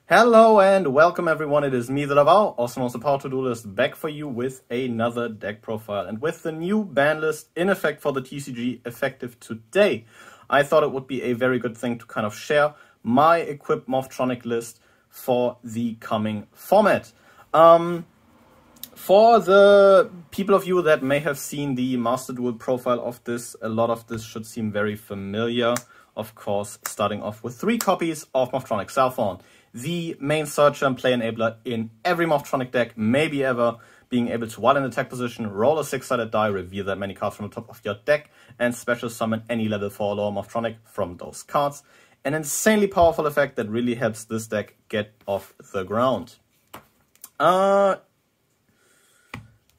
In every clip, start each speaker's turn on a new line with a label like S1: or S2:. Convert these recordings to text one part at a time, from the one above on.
S1: Hello and welcome everyone, it is me, the Davao, also known as the Master Duelist, back for you with another deck profile. And with the new ban list in effect for the TCG effective today, I thought it would be a very good thing to kind of share my equipped Morphtronic list for the coming format. For the people of you that may have seen the Master Duel profile of this, a lot of this should seem very familiar. Of course, starting off with 3 copies of Morphtronic Cellphone, the main searcher and play enabler in every Morphtronic deck, maybe ever, being able to, while in attack position, roll a 6-sided die, reveal that many cards from the top of your deck, and special summon any level 4 or lower Morphtronic from those cards. An insanely powerful effect that really helps this deck get off the ground.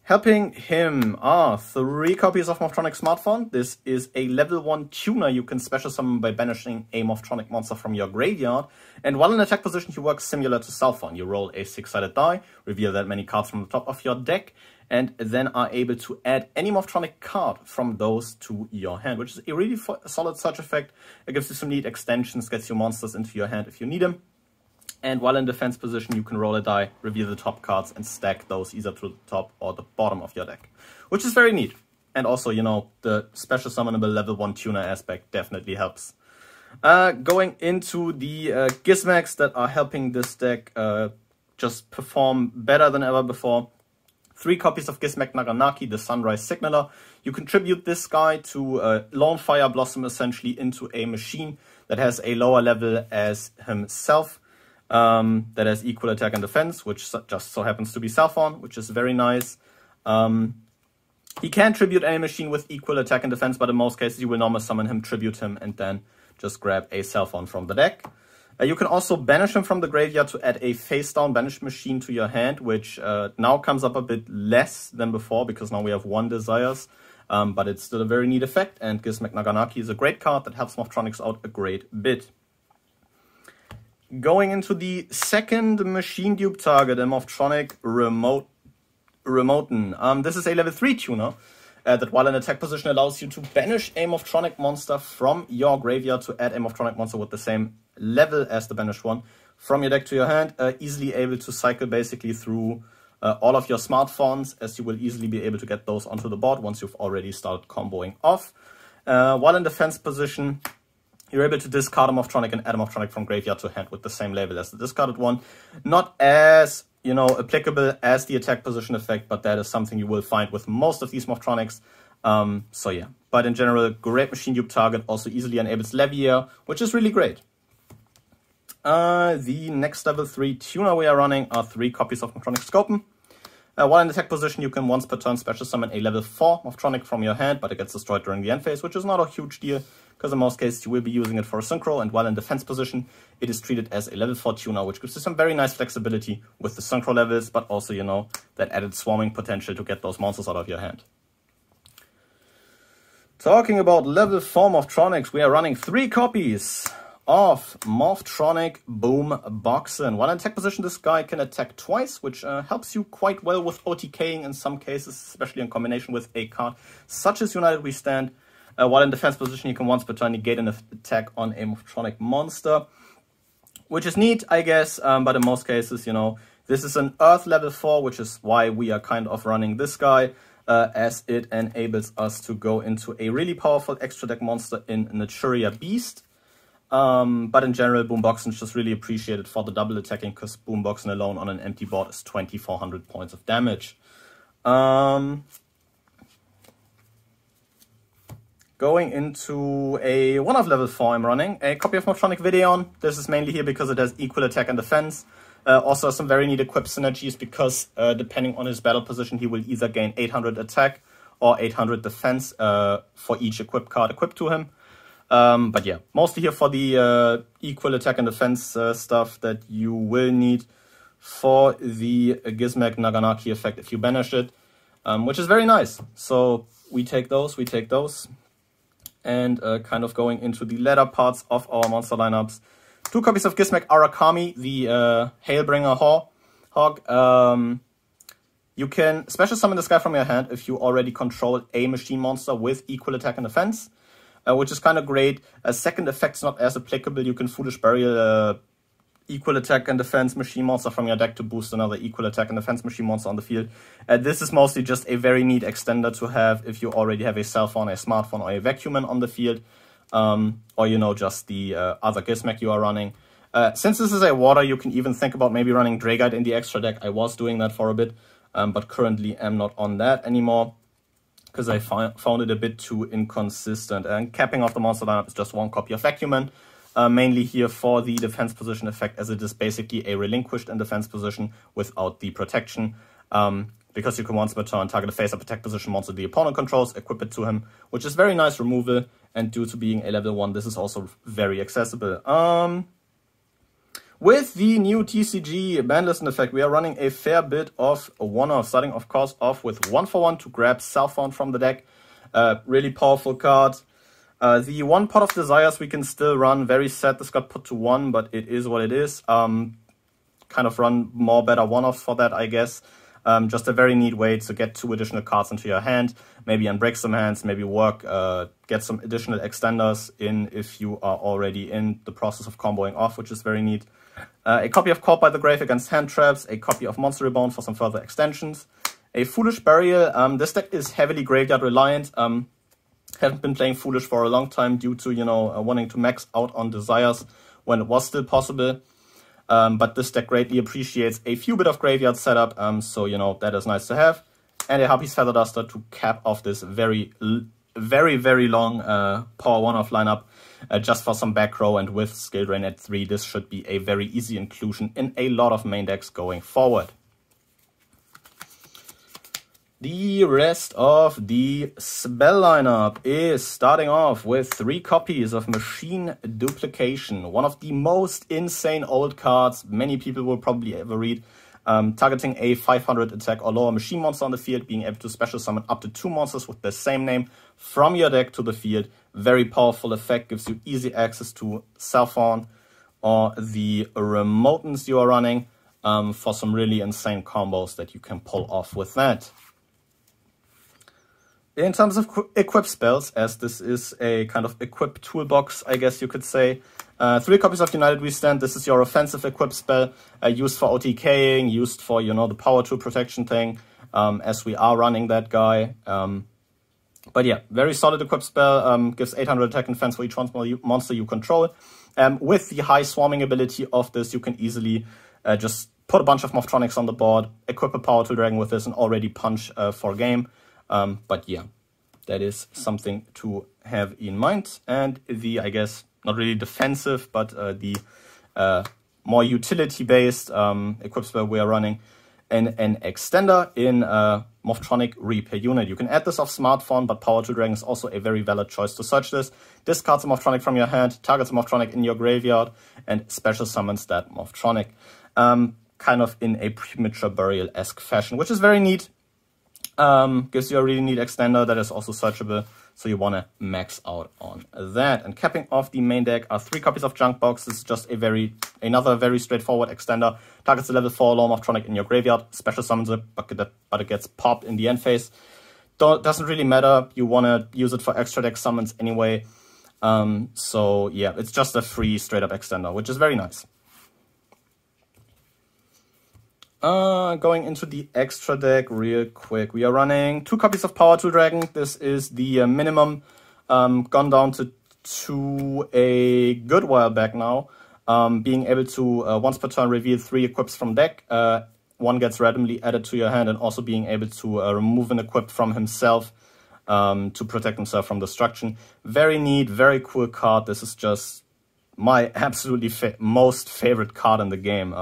S1: Helping him are 3 copies of Morphtronic Smartphone. This is a level 1 tuner you can special summon by banishing a Morphtronic monster from your graveyard. And while in attack position, he works similar to Cellphone. You roll a 6-sided die, reveal that many cards from the top of your deck, and then are able to add any Morphtronic card from those to your hand, which is a really solid search effect. It gives you some neat extensions, gets your monsters into your hand if you need them. And while in defense position, you can roll a die, reveal the top cards, and stack those either to the top or the bottom of your deck, which is very neat. And also, you know, the special summonable level 1 tuner aspect definitely helps. Going into the gizmags that are helping this deck just perform better than ever before. 3 copies of Gizmag Naganaki, the Sunrise Signaler. You contribute this guy to Lone Fire Blossom essentially into a machine that has a lower level as himself. That has equal attack and defense, which just so happens to be Cellphone, which is very nice. He can tribute any machine with equal attack and defense, but in most cases you will normally summon him, tribute him, and then just grab a Cellphone from the deck. You can also banish him from the graveyard to add a face-down banished machine to your hand, which now comes up a bit less than before, because now we have 1 Desires. But it's still a very neat effect, and Gizmag Naganaki is a great card that helps Morphtronics out a great bit. Going into the second machine dupe target, a Morphtronic Remoten. This is a level 3 tuner that while in attack position allows you to banish a Morphtronic monster from your graveyard to add a Morphtronic monster with the same level as the banished one from your deck to your hand. Easily able to cycle basically through all of your smartphones, as you will easily be able to get those onto the board once you've already started comboing off. While in defense position, you're able to discard a Morphtronic and add a Morphtronic from graveyard to hand with the same label as the discarded one. Not as, you know, applicable as the attack position effect, but that is something you will find with most of these Morphtronics. So yeah, but in general, great machine dupe target, also easily enables Levier, which is really great. The next level 3 tuner we are running are 3 copies of Morphtronic Scopen. While in attack position, you can once per turn special summon a level 4 Morphtronic from your hand, but it gets destroyed during the end phase, which is not a huge deal, because in most cases you will be using it for a synchro, and while in defense position, it is treated as a level 4 tuner, which gives you some very nice flexibility with the synchro levels, but also, you know, that added swarming potential to get those monsters out of your hand. Talking about level 4 Morphtronics, we are running 3 copies of Morphtronic Boom Boxen. While in attack position, this guy can attack twice, which helps you quite well with OTKing in some cases, especially in combination with a card such as United We Stand. While in defense position, you can once per turn negate an attack on a Morphtronic monster, which is neat, I guess, but in most cases, you know, this is an Earth level 4, which is why we are kind of running this guy, as it enables us to go into a really powerful extra deck monster in Naturia Beast. But in general, Boomboxen is just really appreciated for the double attacking, because Boomboxen alone on an empty board is 2400 points of damage. Going into a one of level 4, I'm running a copy of Morphtronic Videon. This is mainly here because it has equal attack and defense. Also some very neat equip synergies, because depending on his battle position, he will either gain 800 attack or 800 defense for each equip card equipped to him. But yeah, mostly here for the equal attack and defense stuff that you will need for the Gizmag Naganaki effect if you banish it, which is very nice. So we take those. And kind of going into the latter parts of our monster lineups. 2 copies of Gizmag Arakami, the Hailbringer Hog. You can special summon this guy from your hand if you already control a machine monster with equal attack and defense. Which is kind of great. Second effect's not as applicable. You can Foolish Burial equal attack and defense machine monster from your deck to boost another equal attack and defense machine monster on the field. This is mostly just a very neat extender to have if you already have a cell phone, a smartphone, or a vacuuman on the field, or you know, just the other Gizmek you are running. Since this is a water, you can even think about maybe running Dragite in the extra deck. I was doing that for a bit, but currently am not on that anymore because I found it a bit too inconsistent. And capping off the monster lineup is just one copy of Vacuuman, mainly here for the defense position effect, as it is basically a relinquished in defense position without the protection. Because you can once per turn target a face-up attack position monster the opponent controls, equip it to him, which is very nice removal, and due to being a level 1, this is also very accessible. With the new TCG bandlist effect, we are running a fair bit of one-off, starting of course off with 1-for-1 to grab Cell Phone from the deck. Really powerful card. The one Pot of Desires we can still run. Very sad this got put to 1, but it is what it is. Kind of run more better one-offs for that, I guess. Just a very neat way to get 2 additional cards into your hand, maybe unbreak some hands, maybe work, get some additional extenders in if you are already in the process of comboing off, which is very neat. A copy of Caught by the Grave against hand traps, a copy of Monster Reborn for some further extensions, a Foolish Burial. This deck is heavily graveyard reliant. Haven't been playing Foolish for a long time due to, you know, wanting to max out on Desires when it was still possible. But this deck greatly appreciates a few bit of graveyard setup, so, you know, that is nice to have. And a Harpy's Feather Duster to cap off this very long power one-off lineup, just for some back row, and with Skill Drain at 3, this should be a very easy inclusion in a lot of main decks going forward. The rest of the spell lineup is starting off with 3 copies of Machine Duplication, one of the most insane old cards many people will probably ever read. Targeting a 500 attack or lower machine monster on the field, being able to special summon up to 2 monsters with the same name from your deck to the field. Very powerful effect, gives you easy access to Cell Phone or the Remotens you are running for some really insane combos that you can pull off with that. In terms of equip spells, as this is a kind of equip toolbox, I guess you could say, 3 copies of United We Stand. This is your offensive equip spell, used for OTKing, used for, you know, the power tool protection thing, as we are running that guy. But yeah, very solid equip spell, gives 800 attack and defense for each monster you control. With the high swarming ability of this, you can easily just put a bunch of Morphtronics on the board, equip a power tool dragon with this, and already punch for game. But yeah, that is something to have in mind. And the, I guess, not really defensive, but the more utility-based equip spell we are running, an extender in Morphtronic Repair Unit. You can add this off smartphone, but Power Tool Dragon is also a very valid choice to search this. Discards a Morphtronic from your hand, targets a Morphtronic in your graveyard, and special summons that Morphtronic. Kind of in a Premature Burial-esque fashion, which is very neat. Gives you a really neat extender that is also searchable, so you want to max out on that. And capping off the main deck are 3 copies of Junkbox. This is just another very straightforward extender. Targets a level 4 low Morphtronic in your graveyard, special summons it, but it gets popped in the end phase. Doesn't really matter, you want to use it for extra deck summons anyway. So yeah, it's just a free straight up extender, which is very nice. Going into the extra deck real quick. We are running 2 copies of Power Tool Dragon. This is the minimum, gone down to 2 a good while back now. Being able to once per turn reveal 3 equips from deck. 1 gets randomly added to your hand, and also being able to remove an equip from himself to protect himself from destruction. Very neat, very cool card. This is just my absolutely most favorite card in the game.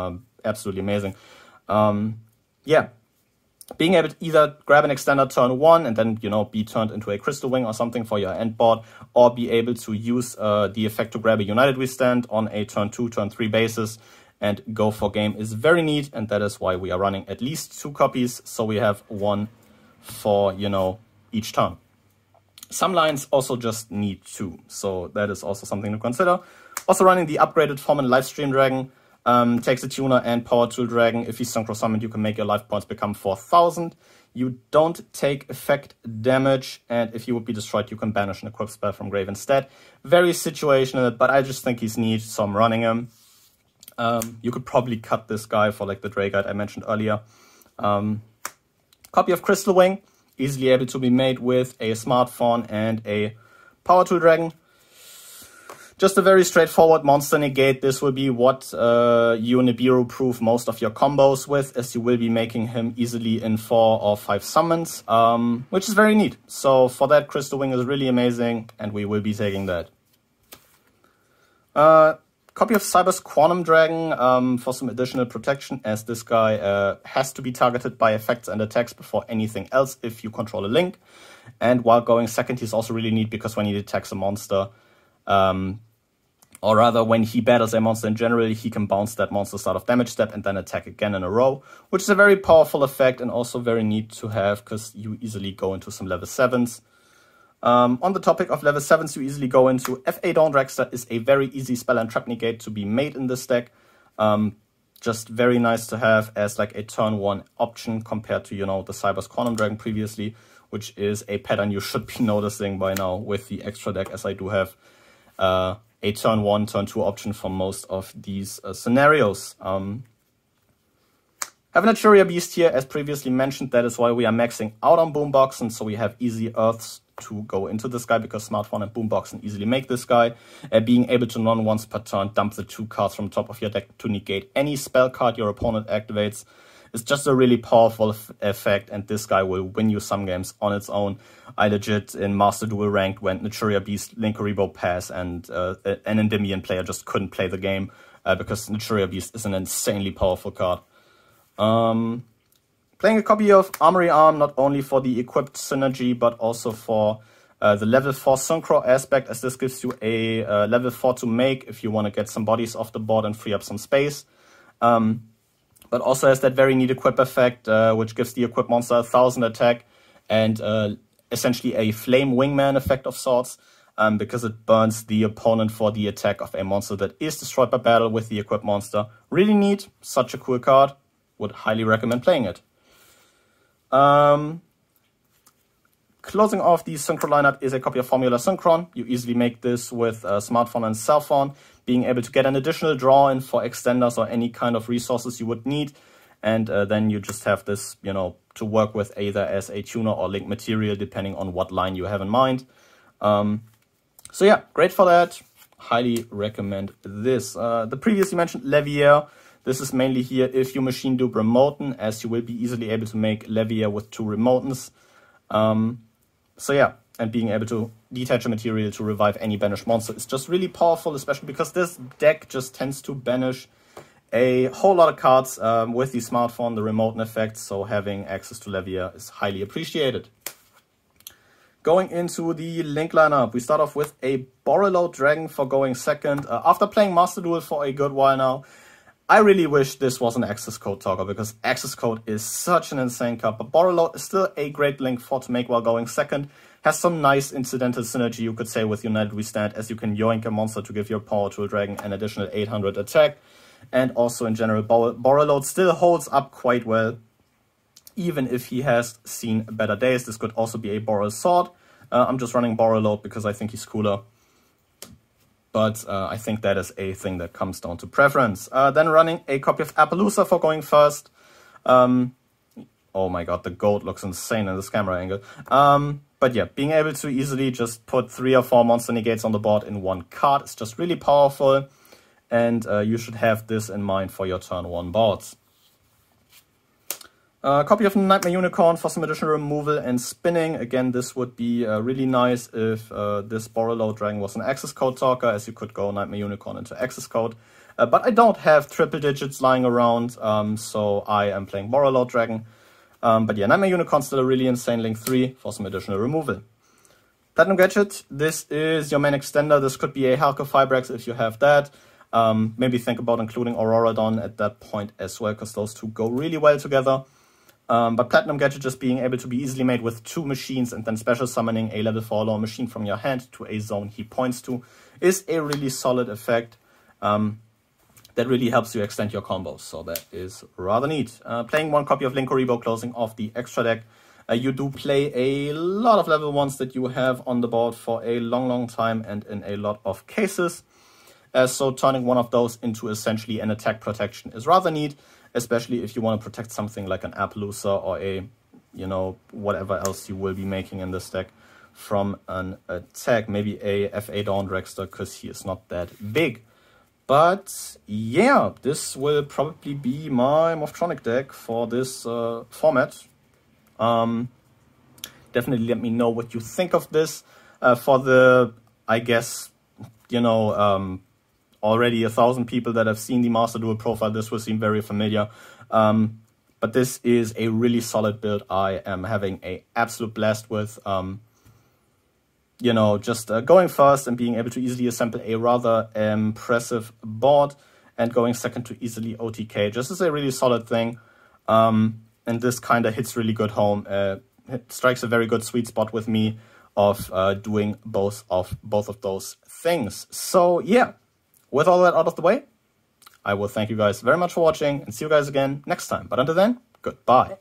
S1: Absolutely amazing. Yeah, being able to either grab an extender turn 1 and then, you know, be turned into a Crystal Wing or something for your end board, or be able to use the effect to grab a United We Stand on a turn 2, turn 3 basis and go for game is very neat, and that is why we are running at least 2 copies, so we have 1 for, you know, each turn. Some lines also just need 2, so that is also something to consider. Also running the upgraded Foreman Livestream Dragon. Takes a tuner and Power Tool Dragon. If he's synchro summoned, you can make your life points become 4,000. You don't take effect damage, and if you would be destroyed, you can banish an equip spell from grave instead. Very situational, but I just think he's neat, so I'm running him. You could probably cut this guy for like the Dray Guide I mentioned earlier. Copy of Crystal Wing, easily able to be made with a Smartphone and a Power Tool Dragon. Just a very straightforward monster negate. This will be what you Nibiru proof most of your combos with, as you will be making him easily in 4 or 5 summons, which is very neat. So for that, Crystal Wing is really amazing, and we will be taking that. Copy of Cyber's Quantum Dragon for some additional protection, as this guy has to be targeted by effects and attacks before anything else if you control a link. And while going second, he's also really neat because when he attacks a monster, or rather when he battles a monster in general, he can bounce that monster start of damage step and then attack again in a row, which is a very powerful effect and also very neat to have because you easily go into some level 7s. On the topic of level 7s, you easily go into F.A. Dawn Dragster is a very easy spell and trap negate to be made in this deck. Just very nice to have as like a turn 1 option compared to, you know, the Cyber's Quantum Dragon previously, which is a pattern you should be noticing by now with the extra deck, as I do have a turn 1, turn 2 option for most of these scenarios. Have an Naturia Beast here, as previously mentioned. That is why we are maxing out on Boomboxen, so we have easy Earths to go into this guy, because Smartphone and Boomboxen easily make this guy. Being able to once per turn dump the 2 cards from top of your deck to negate any spell card your opponent activates is just a really powerful effect, and this guy will win you some games on its own. I legit, in Master Duel ranked, went Naturia Beast, Linkuriboh pass, and an Endymion player just couldn't play the game because Naturia Beast is an insanely powerful card. Playing a copy of Armory Arm, not only for the equipped synergy, but also for the level 4 Synchro aspect, as this gives you a level 4 to make if you want to get some bodies off the board and free up some space. But also has that very neat equip effect, which gives the equipped monster 1000 attack and essentially a flame wingman effect of sorts, because it burns the opponent for the attack of a monster that is destroyed by battle with the equipped monster. Really neat, such a cool card, would highly recommend playing it. Closing off the Synchro lineup is a copy of Formula Synchron. You easily make this with Smartphone and Cellphone, being able to get an additional draw in for extenders or any kind of resources you would need. And then you just have this, you know, to work with either as a tuner or link material, depending on what line you have in mind. So yeah, great for that. Highly recommend this. The previously mentioned Levier. This is mainly here if you machine dupe Remoten, as you will be easily able to make Levier with 2 Remotens. So yeah, and being able to detach a material to revive any banished monster is just really powerful, especially because this deck just tends to banish a whole lot of cards with the Smartphone, the Remoten effect, so having access to Levier is highly appreciated. Going into the Link lineup, we start off with a Borreload Dragon for going second. After playing Master Duel for a good while now, I really wish this was an Accesscode talker, because Accesscode is such an insane card, but Borreload is still a great link for to make while going second. Has some nice incidental synergy, you could say, with United We Stand, as you can yoink a monster to give your Power Tool Dragon an additional 800 attack. And also in general, Borreload still holds up quite well, even if he has seen better days. This could also be a Borrel Sword. I'm just running Borreload because I think he's cooler. But I think that is a thing that comes down to preference. Then running a copy of Appaloosa for going first. Oh my god, the goat looks insane in this camera angle. But yeah, being able to easily just put 3 or 4 monster negates on the board in 1 card is just really powerful. And you should have this in mind for your turn 1 boards. Copy of Nightmare Unicorn for some additional removal and spinning. Again, this would be really nice if this Borreload Dragon was an Accesscode talker, as you could go Nightmare Unicorn into Accesscode. But I don't have triple digits lying around, so I am playing Borreload Dragon. But yeah, Nightmare Unicorn still a really insane link 3 for some additional removal. Platinum Gadget, this is your main extender. This could be a Halka Fibrex if you have that. Maybe think about including Aurora Dawn at that point as well, because those two go really well together. But Platinum Gadget just being able to be easily made with 2 machines and then special summoning a level 4 lower machine from your hand to a zone he points to is a really solid effect that really helps you extend your combos. So that is rather neat. Playing 1 copy of Linkuriboh, closing off the extra deck. You do play a lot of level 1s that you have on the board for a long time and in a lot of cases. So turning one of those into essentially an attack protection is rather neat, especially if you want to protect something like an Appaloosa or a, you know, whatever else you will be making in this deck from an attack. Maybe a FA Dawn Dragster, because he is not that big. But yeah, this will probably be my Morphtronic deck for this format. Definitely let me know what you think of this. For the, I guess, you know, already 1,000 people that have seen the Master Duel profile, this will seem very familiar. But this is a really solid build I am having an absolute blast with. You know, just going first and being able to easily assemble a rather impressive board, and going second to easily OTK just is a really solid thing. And this kind of hits really good home. It strikes a very good sweet spot with me of doing both of those things. So yeah, with all that out of the way, I will thank you guys very much for watching and see you guys again next time. But until then, goodbye.